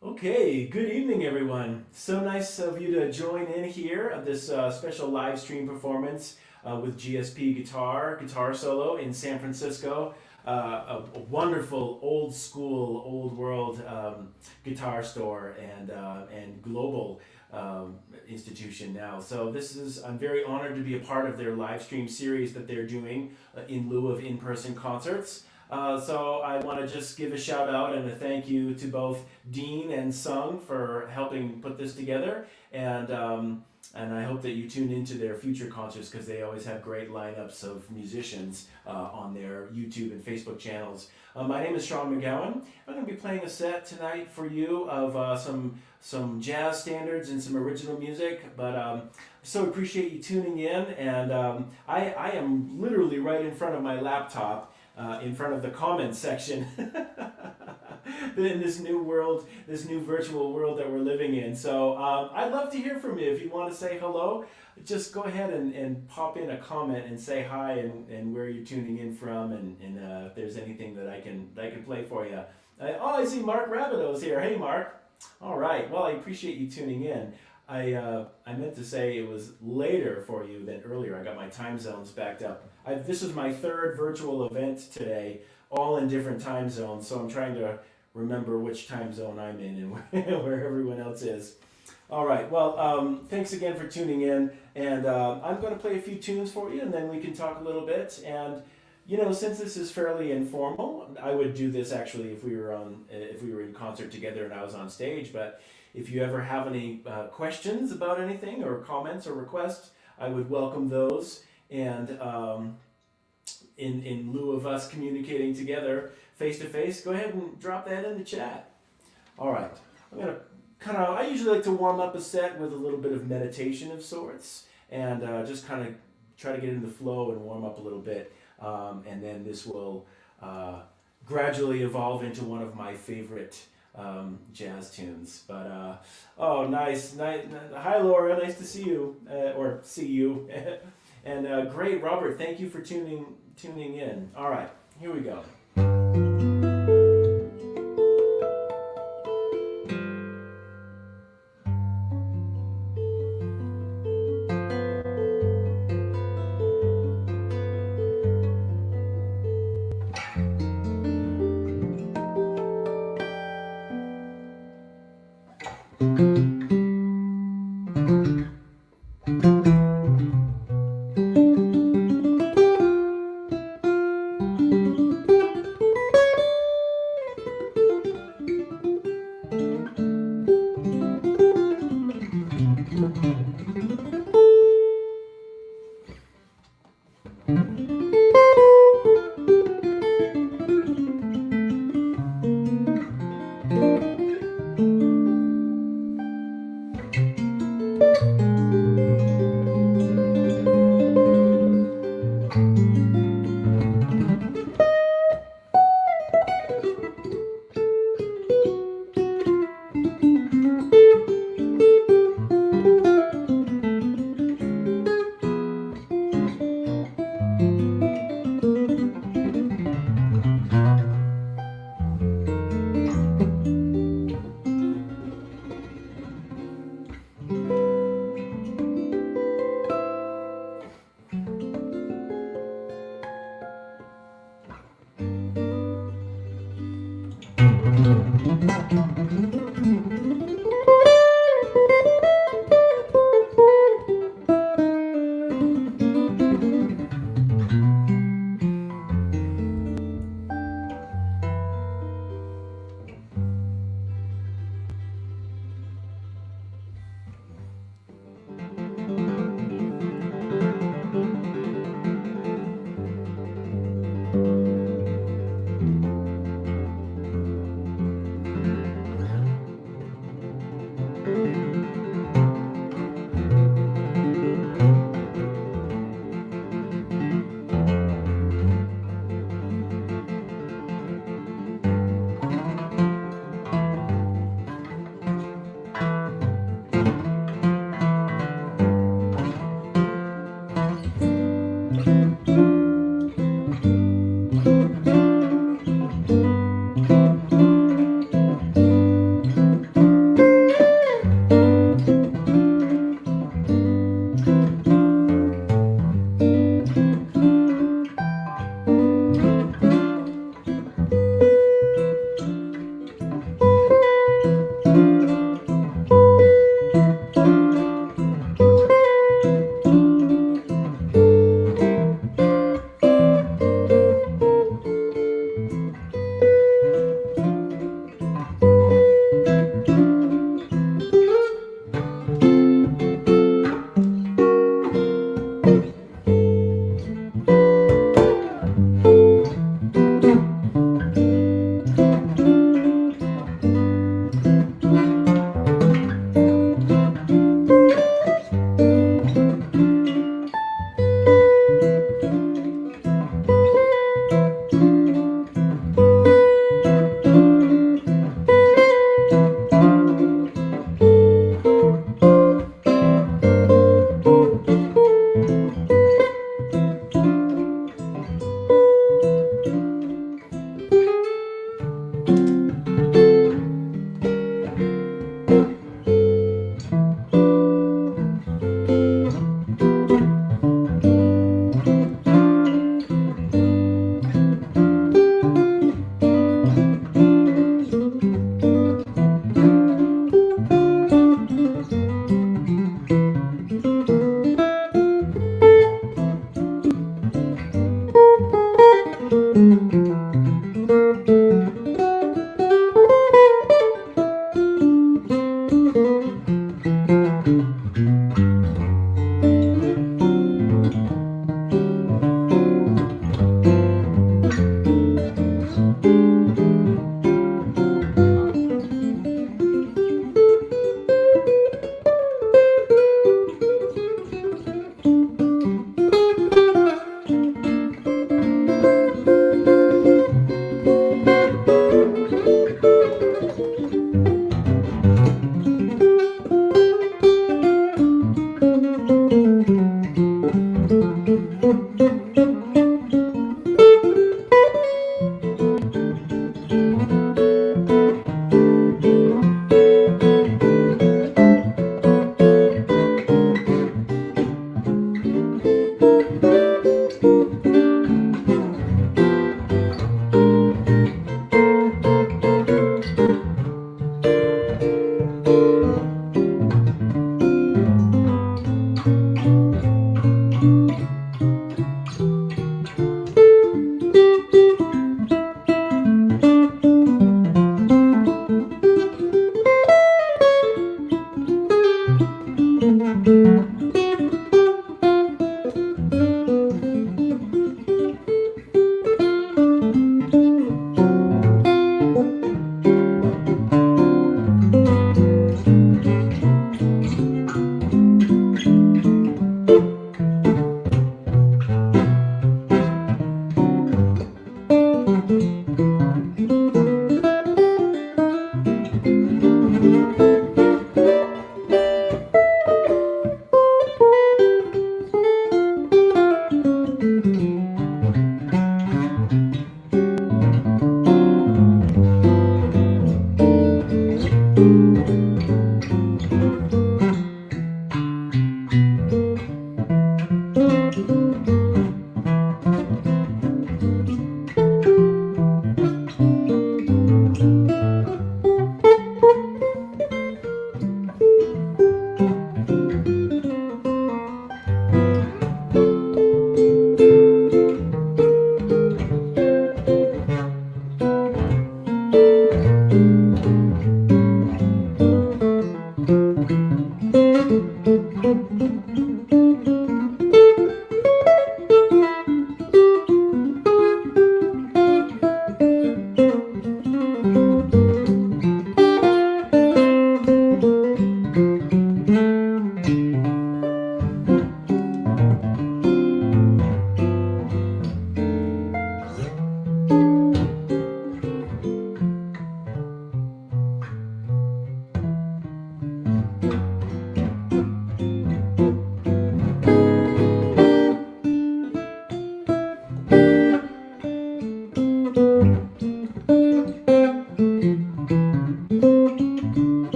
Okay, good evening, everyone. So nice of you to join in here at this special live stream performance with GSP guitar solo in San Francisco. A wonderful old school, old world guitar store and global institution now. So I'm very honored to be a part of their live stream series that they're doing in lieu of in-person concerts. So I want to just give a shout out and a thank you to both Dean and Sung for helping put this together, and I hope that you tune into their future concerts because they always have great lineups of musicians on their YouTube and Facebook channels. My name is Sean McGowan. I'm going to be playing a set tonight for you of some jazz standards and some original music, but so appreciate you tuning in, and I am literally right in front of my laptop. In front of the comments section in this new world, this new virtual world that we're living in. So I'd love to hear from you. If you want to say hello, just go ahead and pop in a comment and say hi and where you're tuning in from, and if there's anything that I can play for you. I see Mark Rabideau's here. Hey, Mark. All right. Well, I appreciate you tuning in. I meant to say it was later for you than earlier. I got my time zones backed up. This is my third virtual event today, all in different time zones, so I'm trying to remember which time zone I'm in and where everyone else is. All right, well, thanks again for tuning in, and I'm going to play a few tunes for you, and then we can talk a little bit. And since this is fairly informal, I would do this actually if we were in concert together and I was on stage. But if you ever have any questions about anything or comments or requests, I would welcome those. And in lieu of us communicating together face to face, go ahead and drop that in the chat. All right, I'm gonna I usually like to warm up a set with a little bit of meditation of sorts, and just kind of try to get in the flow and warm up a little bit. And then this will gradually evolve into one of my favorite jazz tunes. But oh, nice. Hi, Laura. Nice to see you, or see you. And great, Robert. Thank you for tuning in. All right, here we go.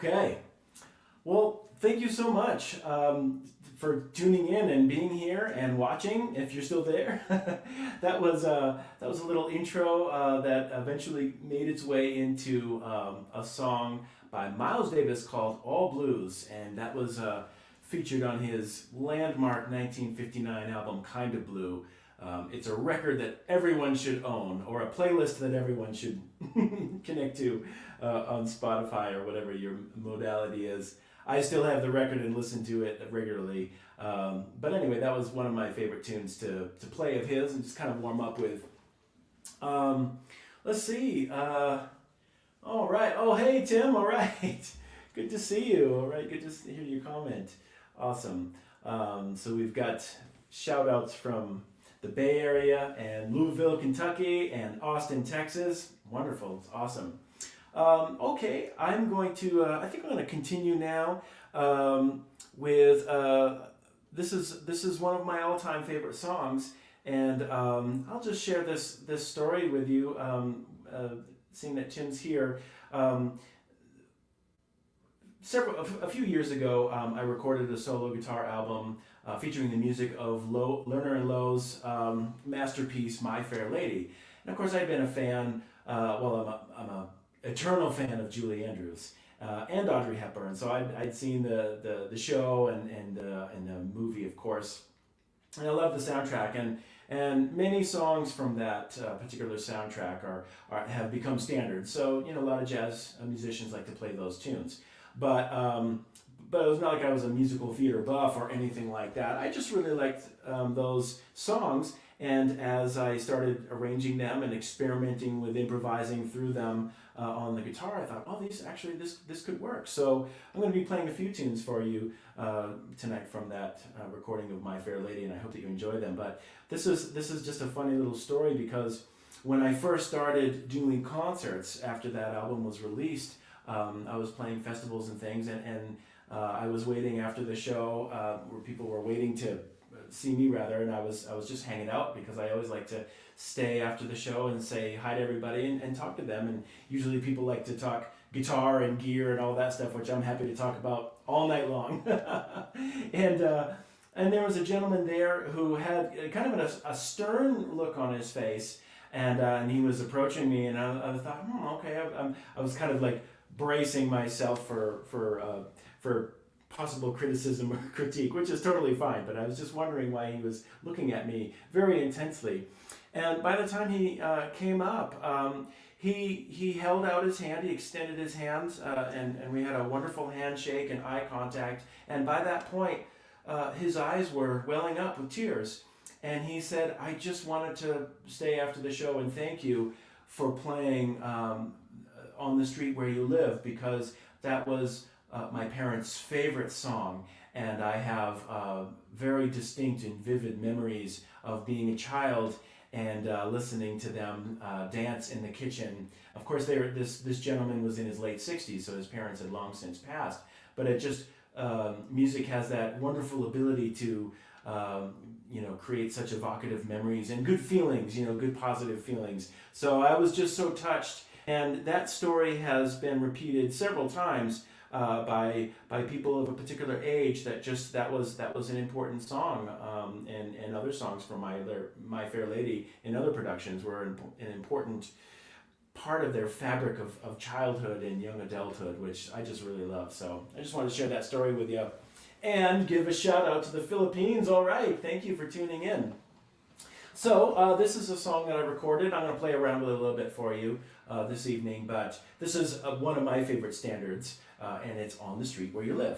Okay. Well, thank you so much for tuning in and being here and watching. If you're still there, that was a little intro that eventually made its way into a song by Miles Davis called "All Blues," and that was featured on his landmark 1959 album "Kind of Blue." It's a record that everyone should own, or a playlist that everyone should connect to on Spotify or whatever your modality is. I still have the record and listen to it regularly. But anyway, that was one of my favorite tunes to play of his and just kind of warm up with. Let's see. All right. Oh, hey, Tim. All right. Good to see you. All right. Good to hear your comment. Awesome. So we've got shout outs from the Bay Area and Louisville, Kentucky, and Austin, Texas. Wonderful. It's awesome. Okay, I'm going to, I think I'm going to continue now with, this is one of my all-time favorite songs, and I'll just share this story with you, seeing that Tim's here. A few years ago, I recorded a solo guitar album featuring the music of Lerner and Lowe's masterpiece, My Fair Lady. And of course, I'd been a fan, I'm a eternal fan of Julie Andrews and Audrey Hepburn. So I'd seen the show and the movie, of course, and I love the soundtrack. And many songs from that particular soundtrack have become standards. So a lot of jazz musicians like to play those tunes, but it was not like I was a musical theater buff or anything like that. I just really liked those songs. And as I started arranging them and experimenting with improvising through them on the guitar, I thought, oh, this could work. So I'm going to be playing a few tunes for you tonight from that recording of My Fair Lady, and I hope that you enjoy them. But this is just a funny little story, because when I first started doing concerts after that album was released, I was playing festivals and things, and I was waiting after the show where people were waiting to see me rather, and I was just hanging out, because I always like to stay after the show and say hi to everybody and talk to them. And usually people like to talk guitar and gear and all that stuff, which I'm happy to talk about all night long. And there was a gentleman there who had kind of a stern look on his face, and he was approaching me, and I thought, okay, I was kind of like bracing myself for possible criticism or critique, which is totally fine, but I was just wondering why he was looking at me very intensely. And by the time he came up, he held out his hand, he extended his hands, and we had a wonderful handshake and eye contact. And by that point, his eyes were welling up with tears. And he said, I just wanted to stay after the show and thank you for playing On the Street Where You Live, because that was my parents' favorite song, and I have very distinct and vivid memories of being a child and listening to them dance in the kitchen. Of course, this gentleman was in his late 60s, so his parents had long since passed. But it just music has that wonderful ability to create such evocative memories and good feelings, good positive feelings. So I was just so touched, and that story has been repeated several times by people of a particular age, that was an important song, and other songs from My Fair Lady in other productions were an important part of their fabric of childhood and young adulthood, which I just really love. So I just wanted to share that story with you and give a shout out to the Philippines. All right, thank you for tuning in. So this is a song that I recorded. I'm going to play around with it a little bit for you this evening, but this is one of my favorite standards, and it's On the Street Where You Live.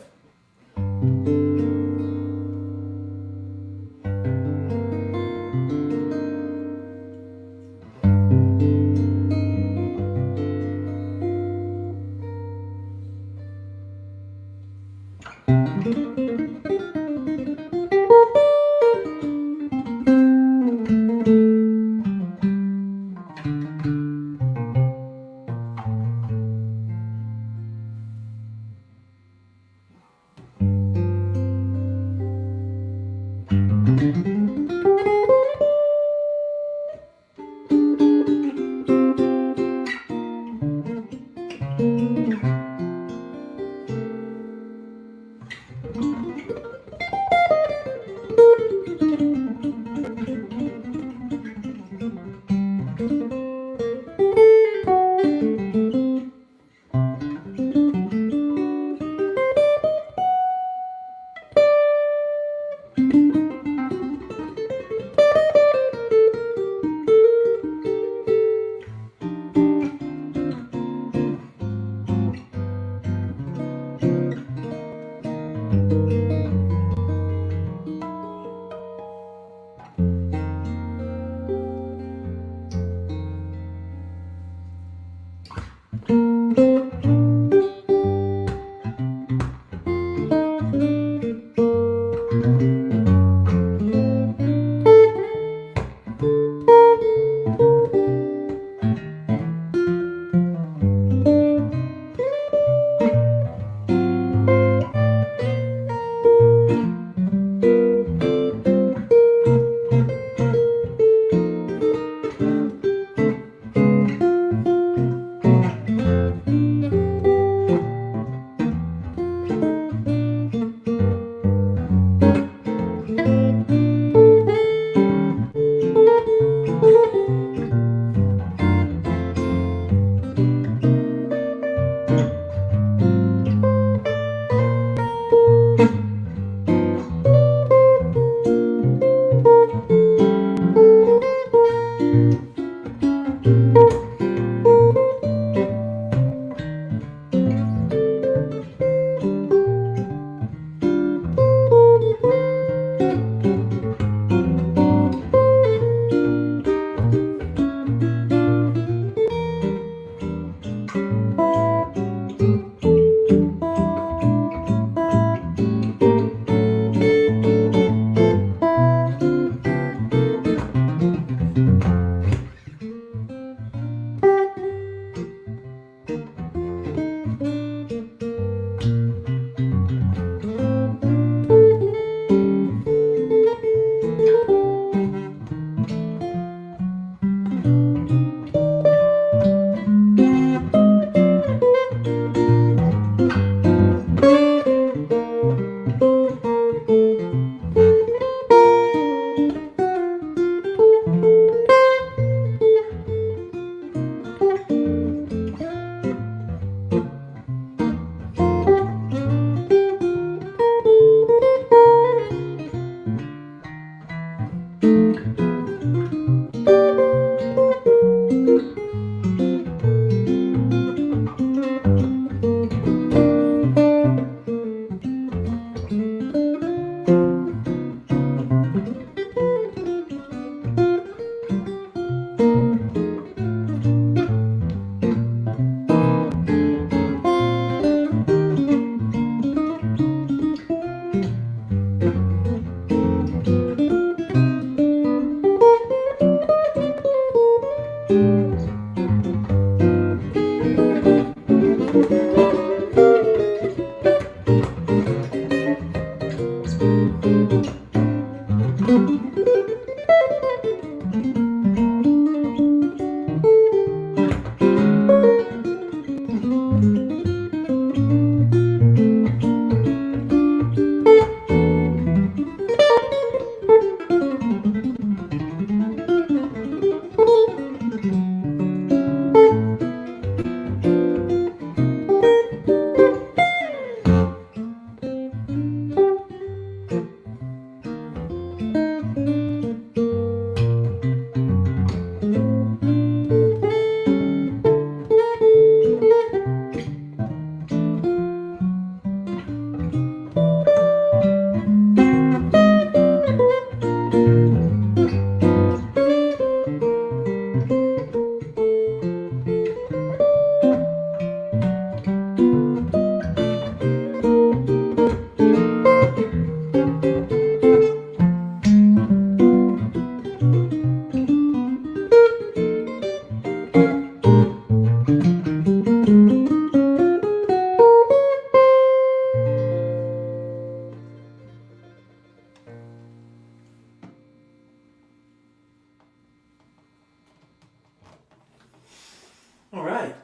All right,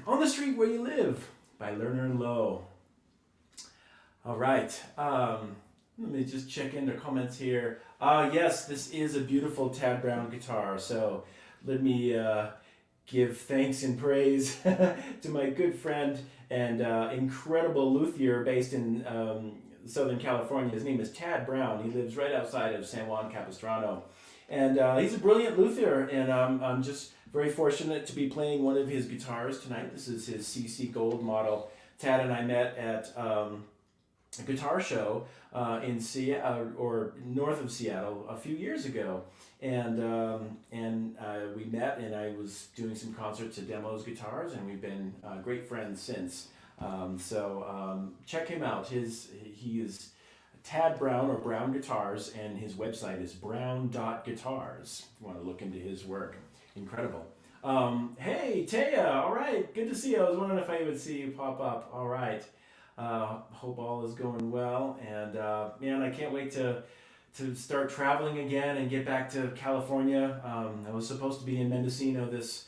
On the Street Where You Live by Lerner Lowe. All right, let me just check in the comments here. Yes, this is a beautiful Tad Brown guitar, so let me give thanks and praise to my good friend and incredible luthier based in Southern California. His name is Tad Brown. He lives right outside of San Juan Capistrano. And he's a brilliant luthier, and I'm just very fortunate to be playing one of his guitars tonight. This is his CC Gold model. Tad and I met at a guitar show in Seattle, or north of Seattle, a few years ago. And we met, and I was doing some concerts to demo his guitars, and we've been great friends since. So check him out. He is Tad Brown, or Brown Guitars, and his website is brown.guitars if you want to look into his work. Incredible. Hey, Taya, all right, good to see you. I was wondering if I would see you pop up. All right. Hope all is going well, and man, I can't wait to start traveling again and get back to California. I was supposed to be in Mendocino this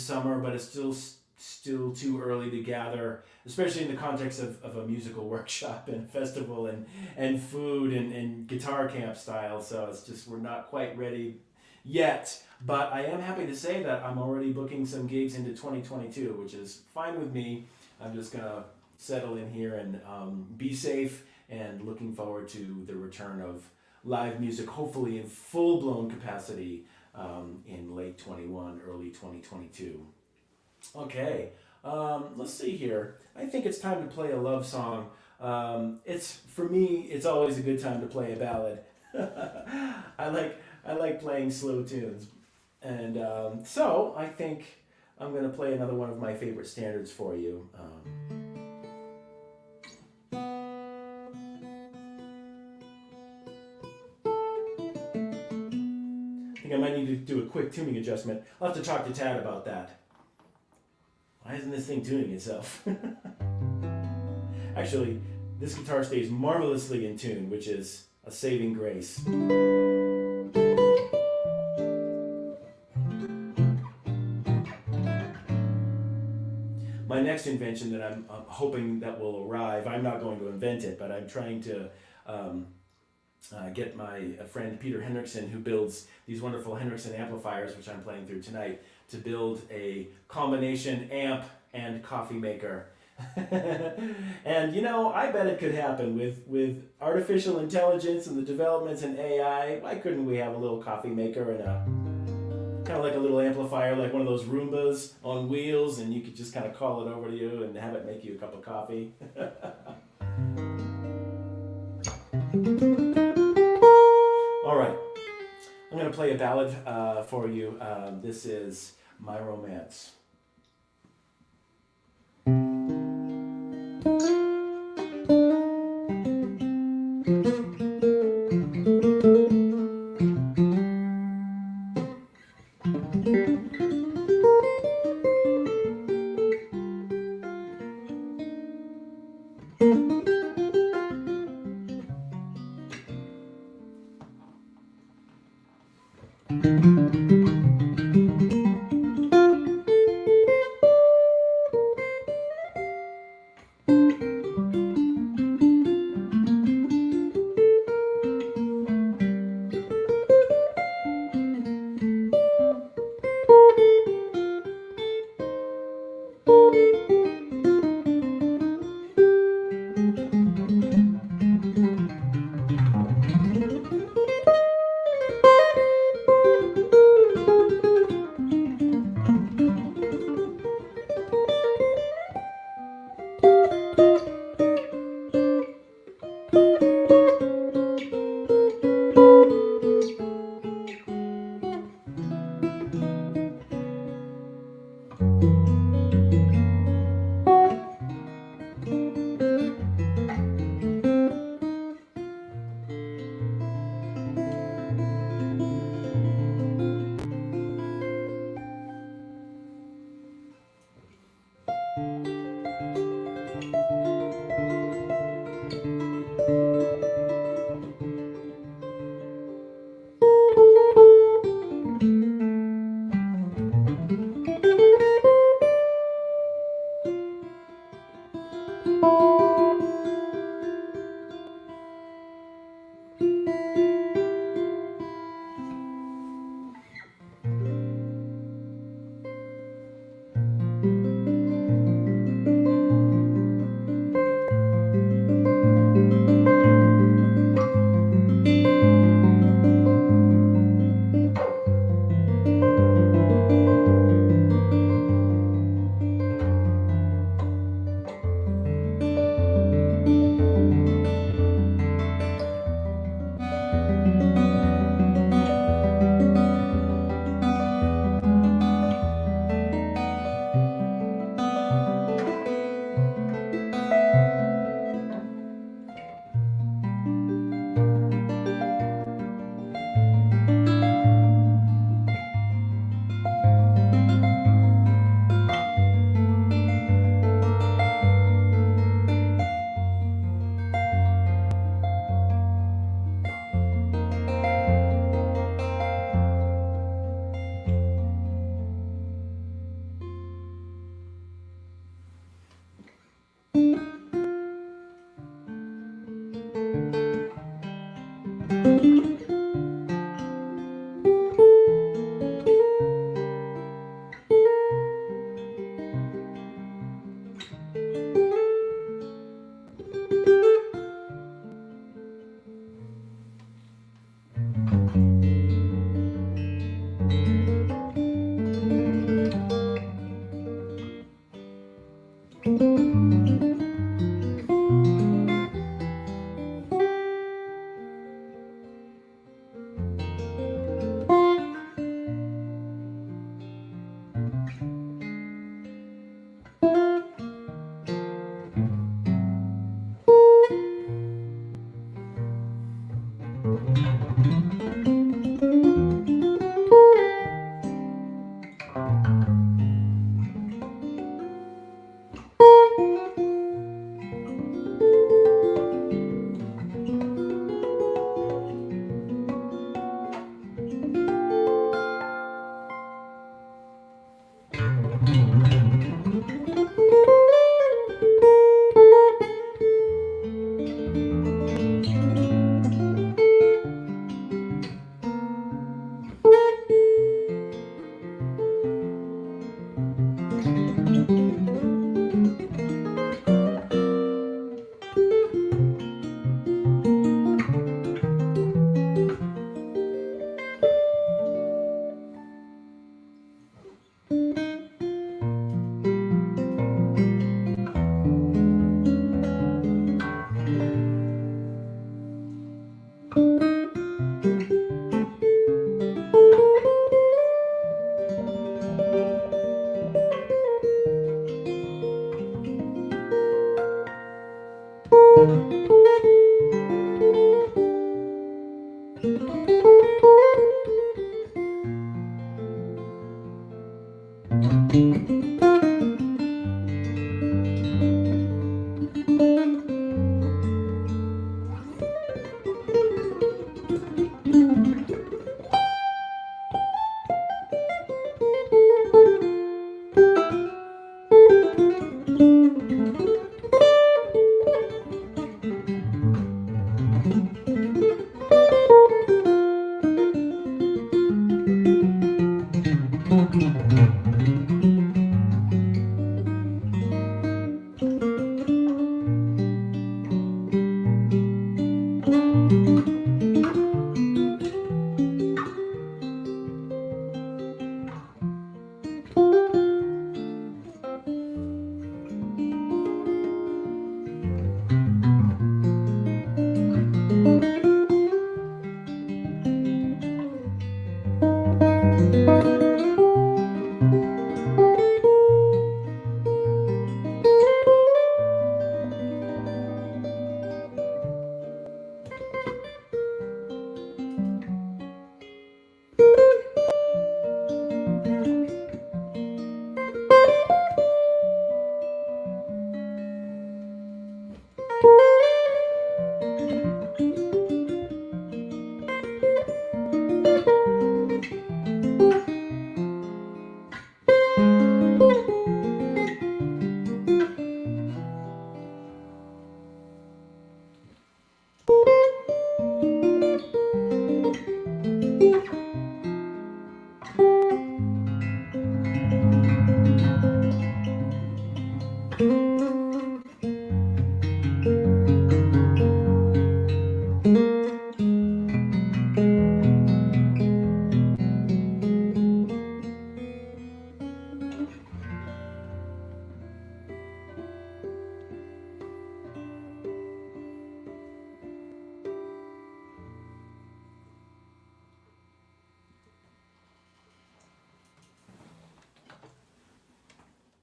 summer, but it's still too early to gather, especially in the context of a musical workshop and festival and food and guitar camp style. So it's just, we're not quite ready yet, but I am happy to say that I'm already booking some gigs into 2022, which is fine with me. I'm just gonna settle in here and be safe, and looking forward to the return of live music, hopefully in full-blown capacity in late 21, early 2022. Okay, let's see here. I think it's time to play a love song. For me, it's always a good time to play a ballad. I like playing slow tunes, and so I think I'm going to play another one of my favorite standards for you. I think I might need to do a quick tuning adjustment. I'll have to talk to Tad about that. Why isn't this thing tuning itself? Actually, this guitar stays marvelously in tune, which is a saving grace. My next invention that I'm hoping that will arrive, I'm not going to invent it, but I'm trying to get my friend Peter Henriksen, who builds these wonderful Henriksen amplifiers, which I'm playing through tonight, to build a combination amp and coffee maker. And you know, I bet it could happen with artificial intelligence and the developments in AI. Why couldn't we have a little coffee maker and a kind of like a little amplifier, like one of those Roombas on wheels, and you could just kind of call it over to you and have it make you a cup of coffee. All right, I'm going to play a ballad for you. This is My Romance.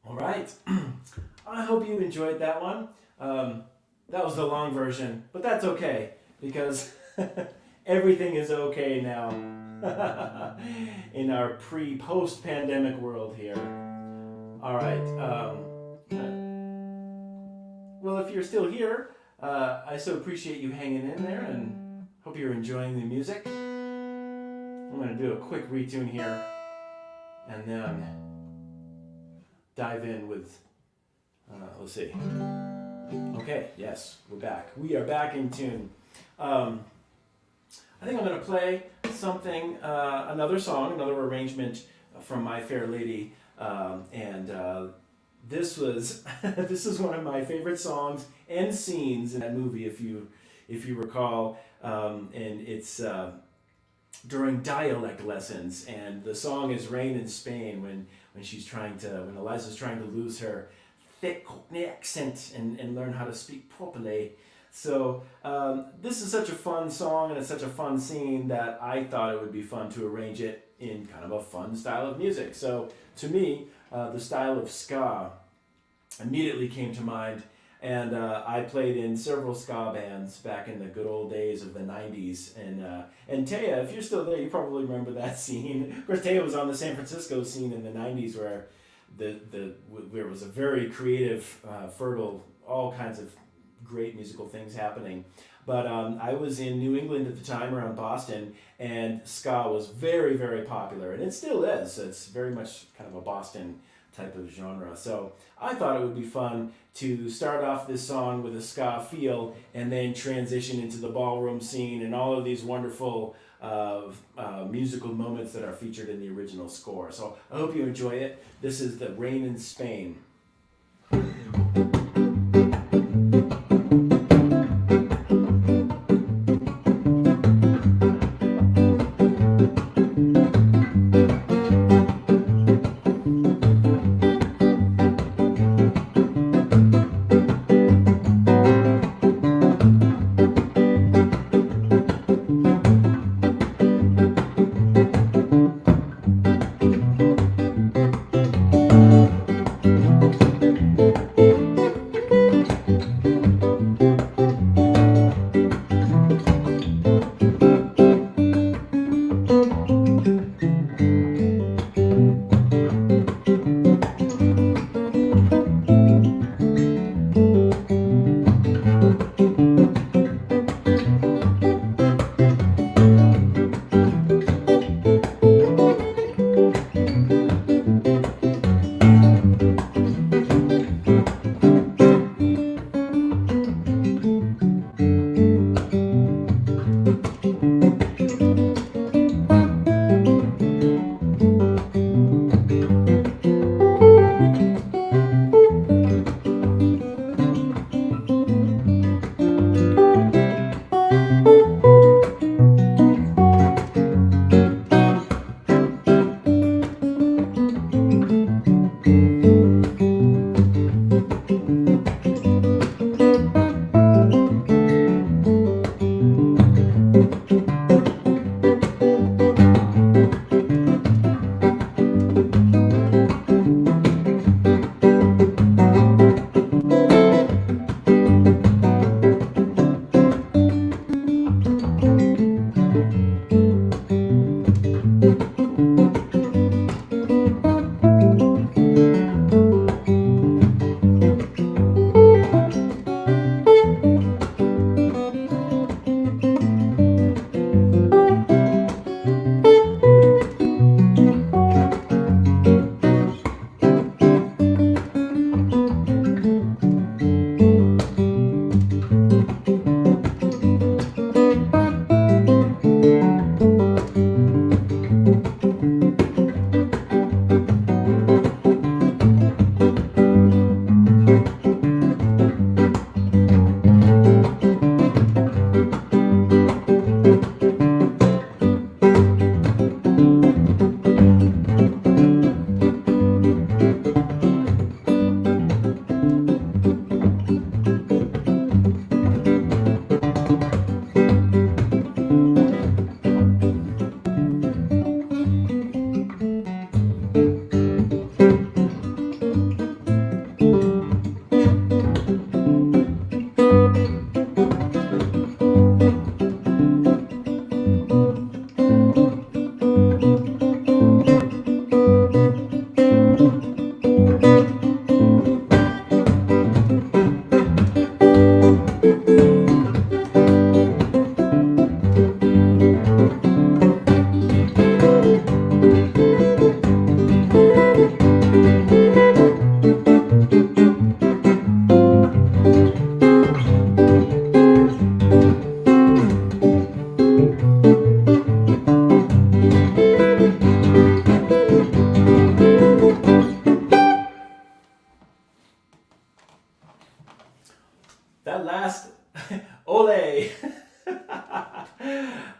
All right. I hope you enjoyed that one. That was the long version, but that's okay because everything is okay now in our post-pandemic world here. All right. Well, if you're still here, I so appreciate you hanging in there and hope you're enjoying the music. I'm going to do a quick retune here and then dive in with, let's see. Okay, yes, we're back. We are back in tune. I think I'm going to play something, another song, another arrangement from My Fair Lady, this was this is one of my favorite songs and scenes in that movie, if you recall, and it's during dialect lessons, and the song is "Rain in Spain" when Eliza's trying to lose her thick Cockney accent and learn how to speak properly. So this is such a fun song and it's such a fun scene that I thought it would be fun to arrange it in kind of a fun style of music. So to me, the style of ska immediately came to mind, and I played in several ska bands back in the good old days of the 90s. And Taya, if you're still there, you probably remember that scene. Of course, Taya was on the San Francisco scene in the 90s where there was a very creative, fertile, all kinds of great musical things happening. But I was in New England at the time, around Boston, and ska was very, very popular, and it still is. It's very much kind of a Boston type of genre. So I thought it would be fun to start off this song with a ska feel and then transition into the ballroom scene and all of these wonderful musical moments that are featured in the original score. So I hope you enjoy it. This is the Rain in Spain.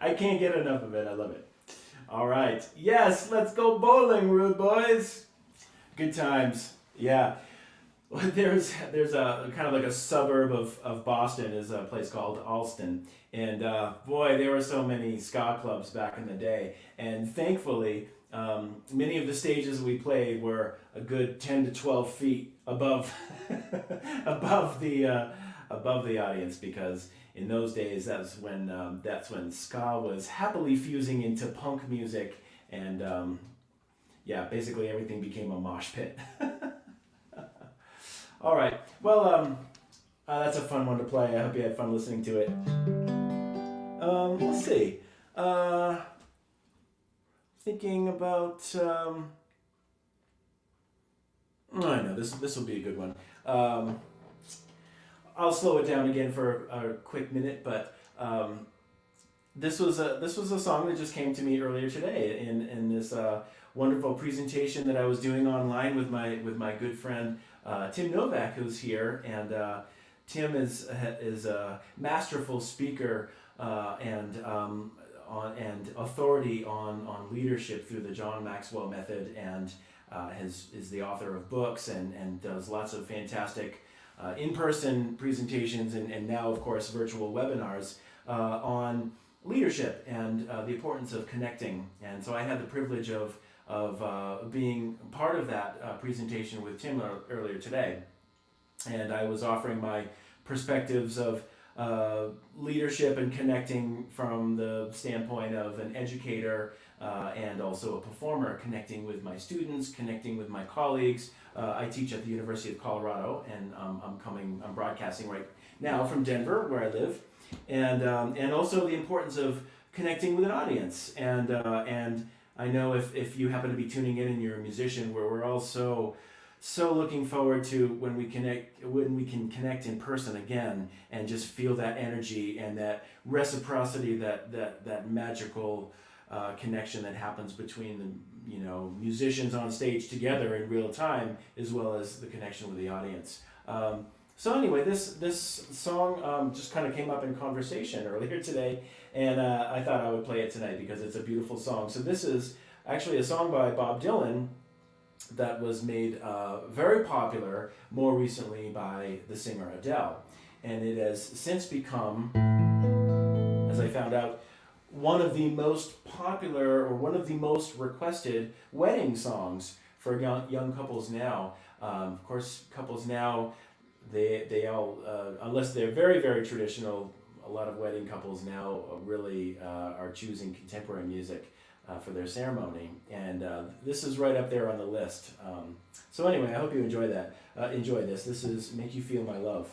I can't get enough of it. I love it. All right. Yes, let's go bowling, rude boys. Good times. Yeah. There's a kind of like a suburb of Boston is a place called Allston, and boy, there were so many ska clubs back in the day, and thankfully many of the stages we played were a good 10 to 12 feet above above the audience, because in those days that's when ska was happily fusing into punk music, and yeah, basically everything became a mosh pit. All right. Well, that's a fun one to play. I hope you had fun listening to it. Let's see. Thinking about. I know this will be a good one. I'll slow it down again for a quick minute, but this was a song that just came to me earlier today in this wonderful presentation that I was doing online with my good friend. Tim Novak, who's here, and Tim is a masterful speaker and authority on leadership through the John Maxwell method, and is the author of books and does lots of fantastic in-person presentations and now, of course, virtual webinars on leadership and the importance of connecting. And so I had the privilege of being part of that presentation with Tim earlier today, and I was offering my perspectives of leadership and connecting from the standpoint of an educator and also a performer, connecting with my students, connecting with my colleagues. I teach at the University of Colorado, and I'm broadcasting right now from Denver, where I live, and also the importance of connecting with an audience, and I know if you happen to be tuning in and you're a musician, where we're all so looking forward to when we can connect in person again and just feel that energy and that reciprocity, that magical connection that happens between the musicians on stage together in real time, as well as the connection with the audience. So anyway, this song just kind of came up in conversation earlier today, and I thought I would play it tonight because it's a beautiful song. So this is actually a song by Bob Dylan that was made very popular more recently by the singer Adele. And it has since become, as I found out, one of the most popular or one of the most requested wedding songs for young couples now. Of course, couples now, they all, unless they're very, very traditional, a lot of wedding couples now really are choosing contemporary music for their ceremony, and this is right up there on the list. So anyway, I hope you enjoy that. Enjoy this. This is "Make You Feel My Love."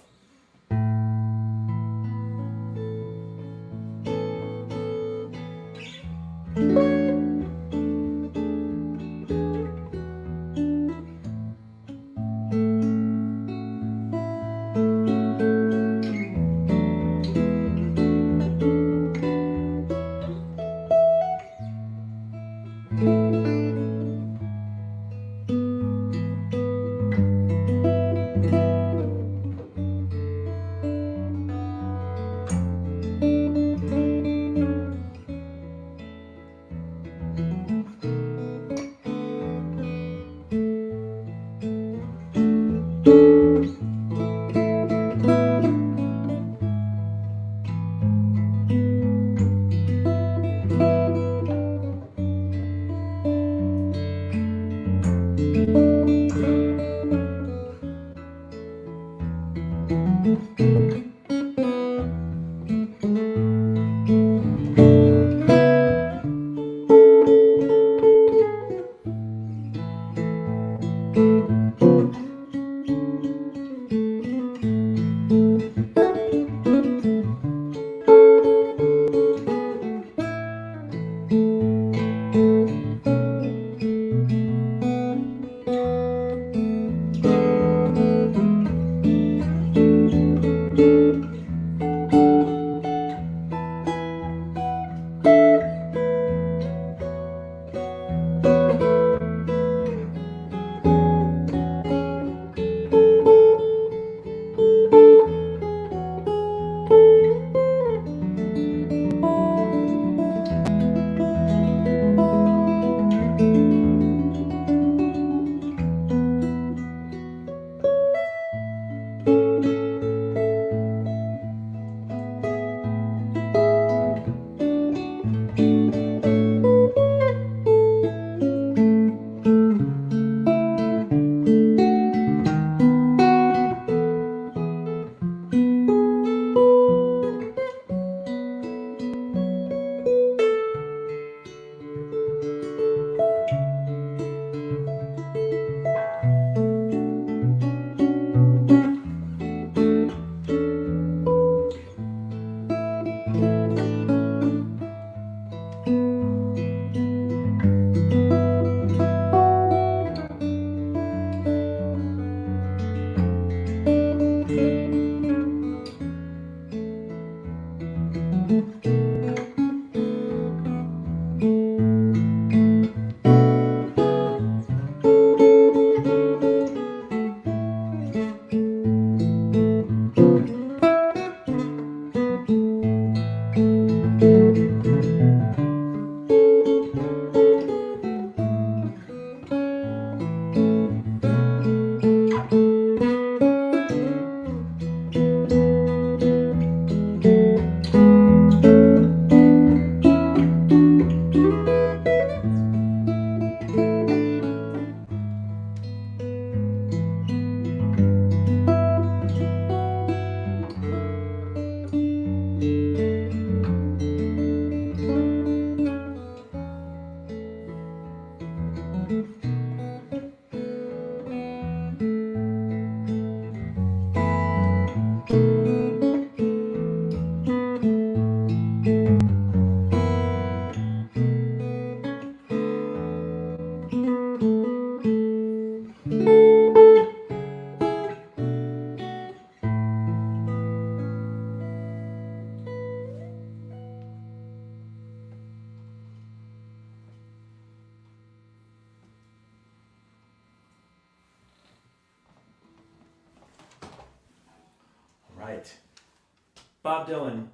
Bob Dylan.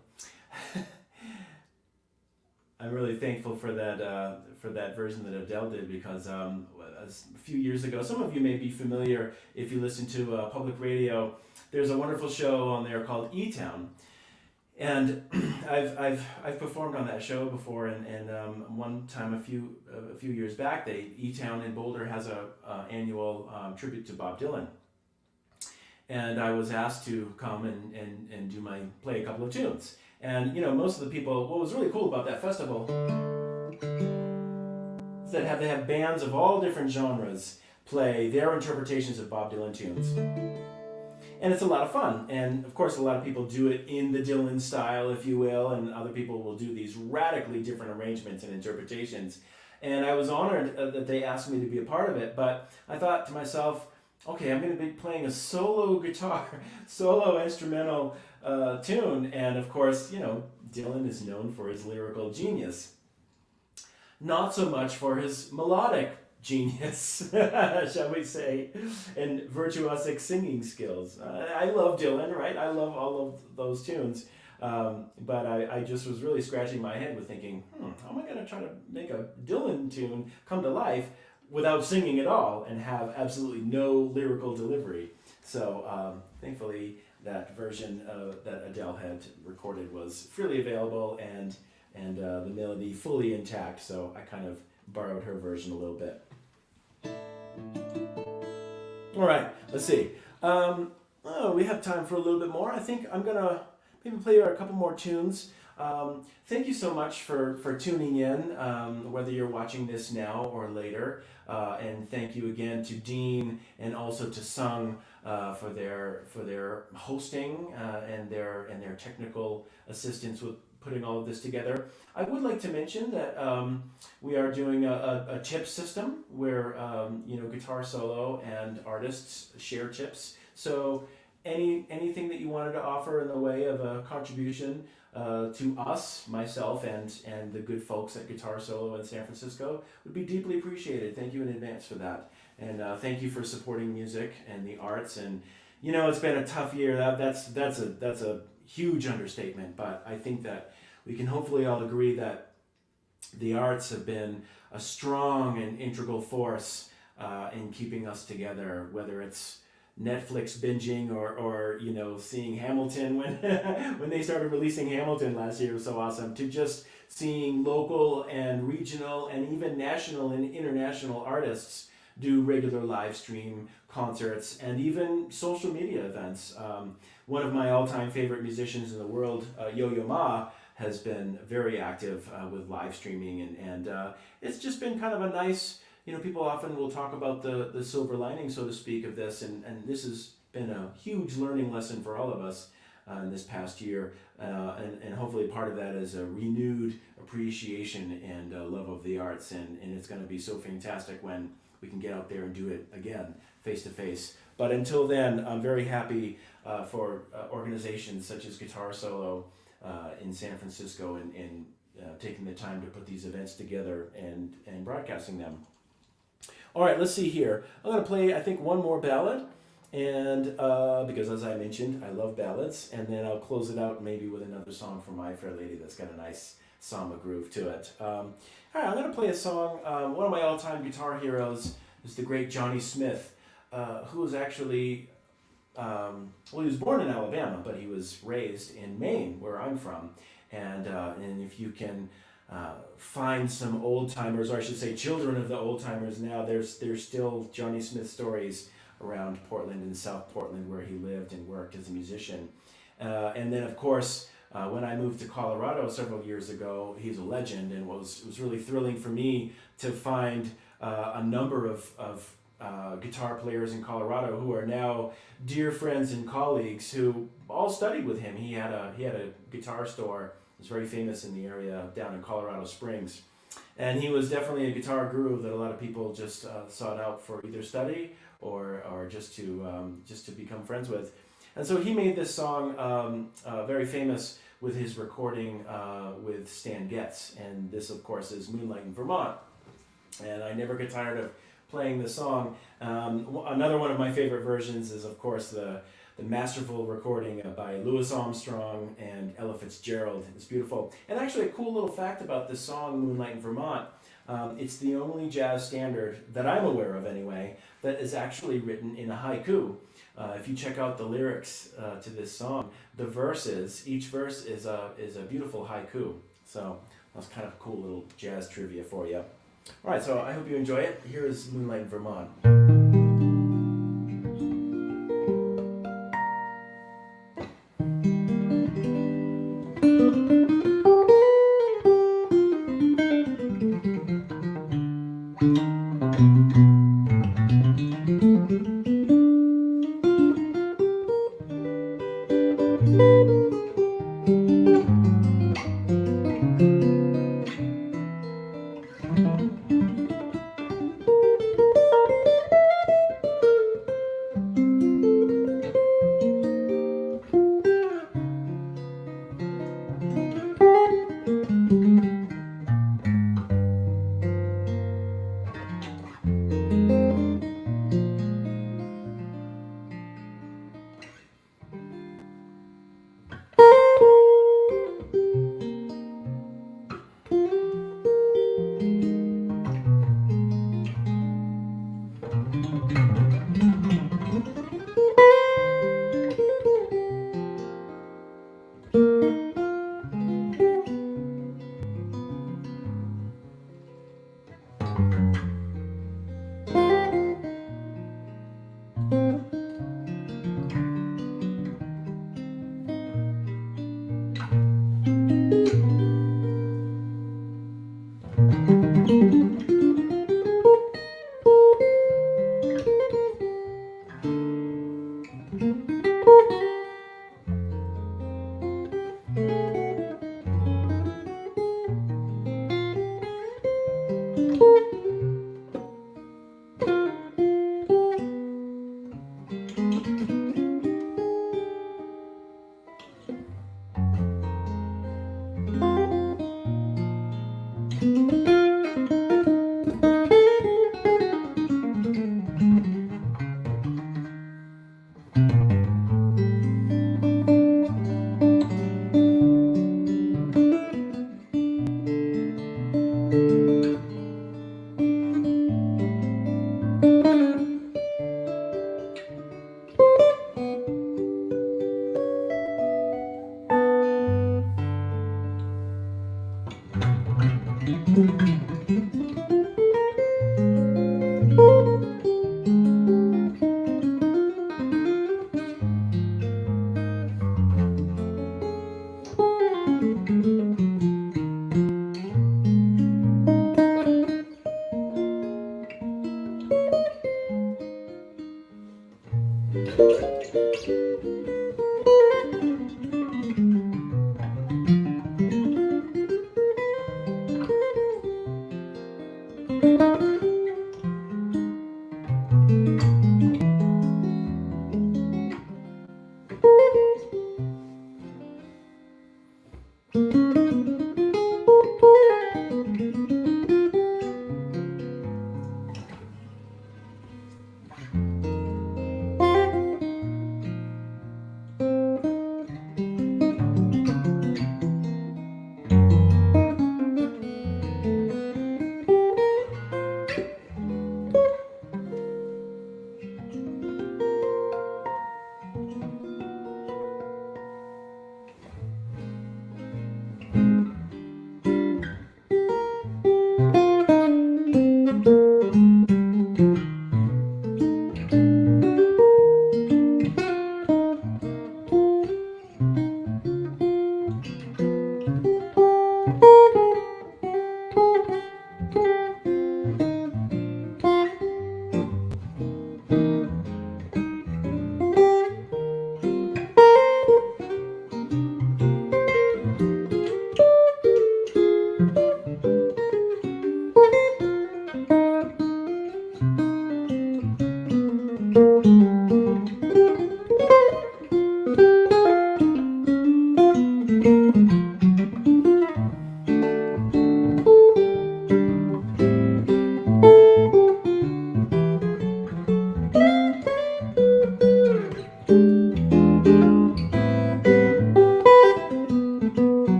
I'm really thankful for that version that Adele did because a few years ago, some of you may be familiar if you listen to public radio. There's a wonderful show on there called E-Town, and I've performed on that show before. And one time a few years back, E-Town in Boulder has a annual tribute to Bob Dylan, and I was asked to come and play a couple of tunes. And most of the people, what was really cool about that festival is that they have bands of all different genres play their interpretations of Bob Dylan tunes. And it's a lot of fun. And of course, a lot of people do it in the Dylan style, if you will, and other people will do these radically different arrangements and interpretations. And I was honored that they asked me to be a part of it, but I thought to myself, okay, I'm going to be playing a solo guitar, solo instrumental tune, and of course, Dylan is known for his lyrical genius. Not so much for his melodic genius, shall we say, and virtuosic singing skills. I love Dylan, right? I love all of those tunes, but I just was really scratching my head with thinking, how am I going to try to make a Dylan tune come to life without singing at all and have absolutely no lyrical delivery? So thankfully, that version that Adele had recorded was freely available and the melody fully intact. So I kind of borrowed her version a little bit. All right, let's see. We have time for a little bit more. I think I'm gonna maybe play a couple more tunes. Thank you so much for tuning in, whether you're watching this now or later. And thank you again to Dean and also to Sung for their hosting and their technical assistance with putting all of this together. I would like to mention that we are doing a tip system where guitar solo and artists share tips. So anything that you wanted to offer in the way of a contribution to us, myself, and the good folks at Guitar Solo in San Francisco would be deeply appreciated. Thank you in advance for that. And thank you for supporting music and the arts. And it's been a tough year. That's a huge understatement. But I think that we can hopefully all agree that the arts have been a strong and integral force in keeping us together, whether it's Netflix binging or seeing Hamilton when they started releasing Hamilton last year was so awesome, to just seeing local and regional and even national and international artists do regular live stream concerts and even social media events. One of my all-time favorite musicians in the world, Yo-Yo Ma, has been very active with live streaming and it's just been kind of a nice, people often will talk about the silver lining, so to speak, of this, and this has been a huge learning lesson for all of us in this past year, and hopefully part of that is a renewed appreciation and love of the arts, and it's going to be so fantastic when we can get out there and do it again, face to face. But until then, I'm very happy for organizations such as Guitar Solo in San Francisco and taking the time to put these events together and broadcasting them. All right, let's see here. I'm going to play, I think, one more ballad, and because as I mentioned, I love ballads, and then I'll close it out maybe with another song from My Fair Lady that's got a nice samba groove to it. All right, I'm going to play a song. One of my all-time guitar heroes is the great Johnny Smith, who was actually, he was born in Alabama, but he was raised in Maine, where I'm from, and if you can find some old timers, or I should say children of the old timers now, there's still Johnny Smith stories around Portland and South Portland where he lived and worked as a musician. And then of course, when I moved to Colorado several years ago, he's a legend, and it was really thrilling for me to find a number of guitar players in Colorado who are now dear friends and colleagues who all studied with him. He had a guitar store. It was very famous in the area down in Colorado Springs, and he was definitely a guitar guru that a lot of people just sought out for either study or just to become friends with. And so he made this song very famous with his recording with Stan Getz, and this of course is Moonlight in Vermont. And I never get tired of playing the song. Another one of my favorite versions is of course the the masterful recording by Louis Armstrong and Ella Fitzgerald. It's beautiful. And actually, a cool little fact about this song, Moonlight in Vermont, it's the only jazz standard that I'm aware of anyway that is actually written in a haiku. If you check out the lyrics to this song, the verses, each verse is a beautiful haiku. So that's kind of a cool little jazz trivia for you. All right, so I hope you enjoy it. Here is Moonlight in Vermont.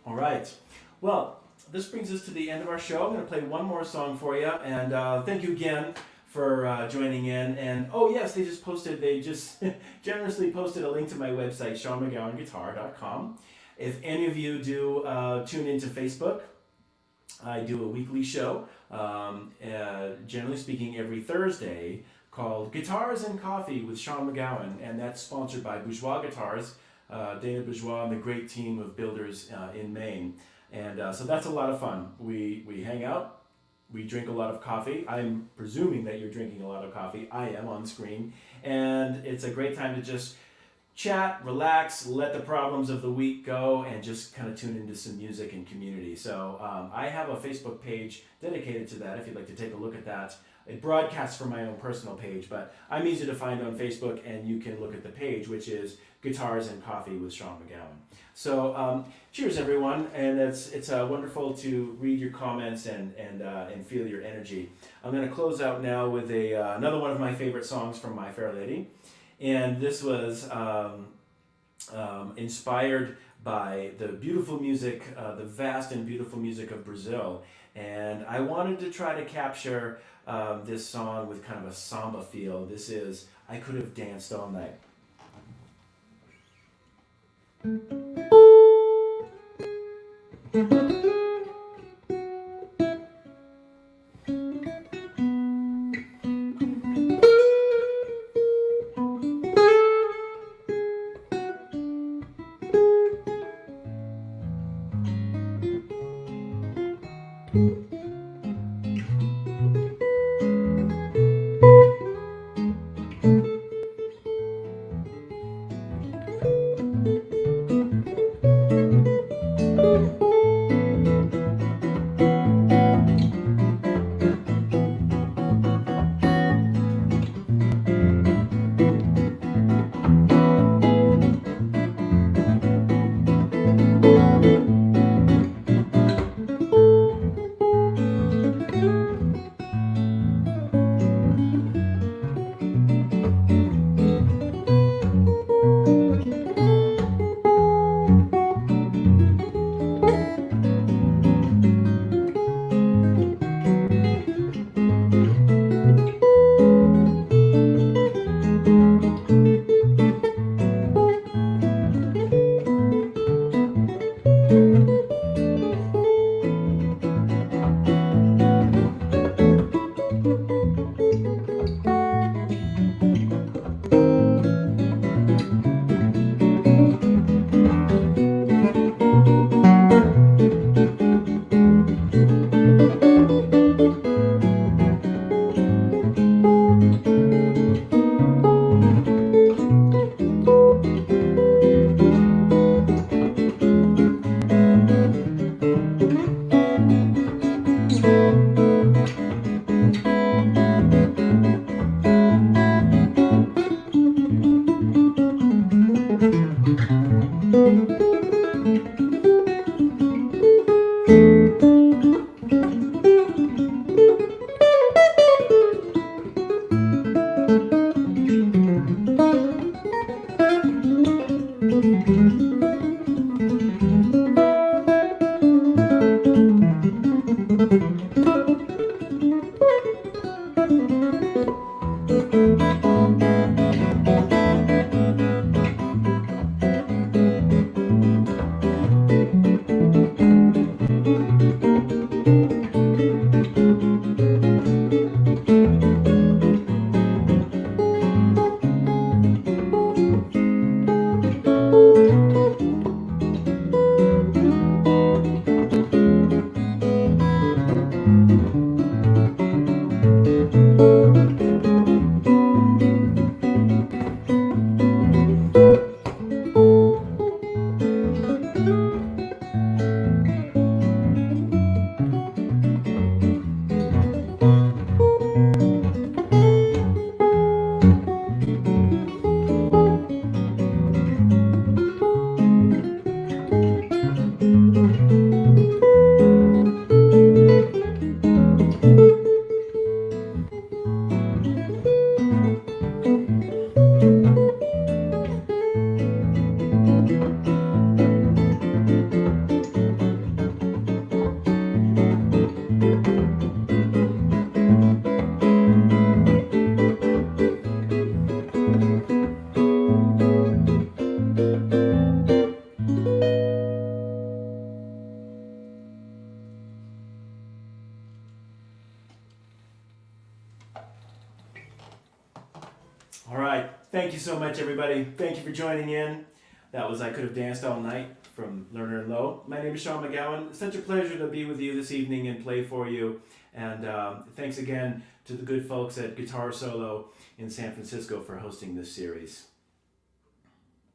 All right. Well, this brings us to the end of our show. I'm going to play one more song for you, and thank you again for joining in. And oh yes, they just generously posted a link to my website, SeanMcGowanGuitar.com. If any of you do tune into Facebook, I do a weekly show, generally speaking every Thursday, called Guitars and Coffee with Sean McGowan, and that's sponsored by Bourgeois Guitars, Dana Bourgeois and the great team of builders in Maine. And so that's a lot of fun. We hang out, we drink a lot of coffee. I'm presuming that you're drinking a lot of coffee. I am on screen. And it's a great time to just chat, relax, let the problems of the week go, and just kind of tune into some music and community. So I have a Facebook page dedicated to that if you'd like to take a look at that. It broadcasts from my own personal page, but I'm easy to find on Facebook, and you can look at the page, which is Guitars and Coffee with Sean McGowan. So cheers, everyone, and it's wonderful to read your comments and feel your energy. I'm going to close out now with another one of my favorite songs from My Fair Lady, and this was inspired by the beautiful music, the vast and beautiful music of Brazil, and I wanted to try to capture this song with kind of a samba feel. This is I Could Have Danced All Night. All right. Thank you so much, everybody. Thank you for joining in. That was I Could Have Danced All Night from Lerner and Lowe. My name is Sean McGowan. Such a pleasure to be with you this evening and play for you. And thanks again to the good folks at Guitar Solo in San Francisco for hosting this series.